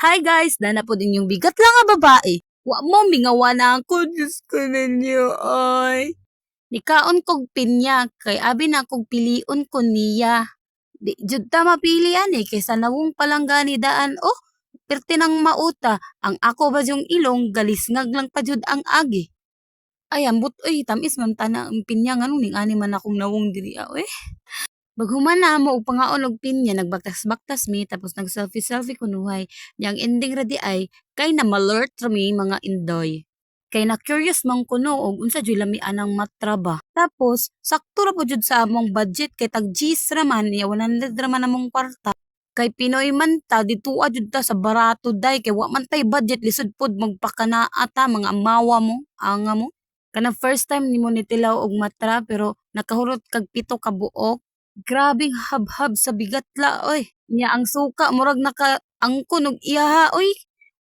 Hi guys, dana po din yung bigat lang nga babae. Wa mo mingawa na ako, Diyos ko ninyo ay. Nikaon kog pinya, kay abi na kog piliun ko niya. Di jud ta mapili ani kaysa nawong palanggani daan. Oh, perti ng mauta. Ang ako ba yung ilong, galisngag lang pa jud ang agi. Ay, ambot, oy, tamis man tana ang pinya nga ning ani man akong nawong diri. Eh. Baghuman na mo og pangaon og pinya nagbaktas-baktas mi tapos nag-selfie-selfie kunuhay. Yang ending ra di ay kay na malert ra mi mga indoy. Kay na curious man kuno og unsa jud lami anang matraba. Tapos sakto ra po jud sa among budget kay tag G's ra man ya 100 ra man among kwarta. Kay Pinoy man ta dituwa jud ta sa barato day kay wa man tay budget lisod pod magpakanaa ta mga amawa mo, anga mo. Kanang first time nimo nitilaw og matra pero nakahurot kag pito ka buok. Grabing habhab sa bigatla oy. Nya ang suka murag nakaangkon og iyaha oy.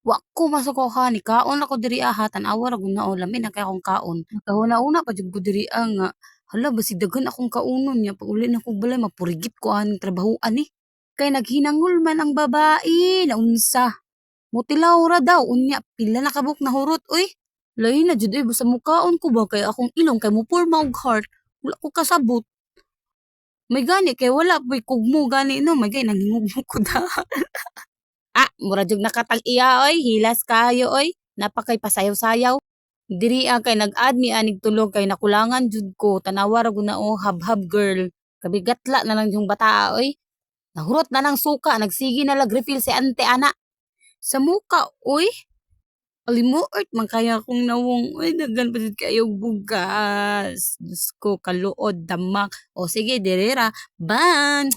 Wa ko masukuha ni kaon ako diri aha tan-awa ra gud na o lami na kay akong kaon. Nakahuna-una pa jud ko diri nga hala basig daghan akong kaunon nya pag uli na ko balay mapurigit ko aning trabahoan ni. Kay naghinangol man ang babae na unsa. Mutilaw ra daw unya pila na kabuk nahurot oy. Lain na jud oy basta mukaon ko ba kay akong ilong kay mupurma og heart. Wala ko kasabot. May gani kay wala po'y kugmo gani no, may gani nangingugmo ko da. Ah, mura jud nakatag-iya oy, hilas kayo oy. Napakay pasayaw-sayaw. Diri kay nag-add mi anig tulog kay nakulangan jud ko. Tanawa ra gud na o habhab girl. Kabigatla na lang yung bata oy. Nahurot na ng suka, nagsigi na lag refill si ante ana. Sa muka oy. Alimuot man kaya kong nawong, uy, daghan pa jud kayo bugas. Diyos ko, kaluod, damak. O sige, dirira, ban!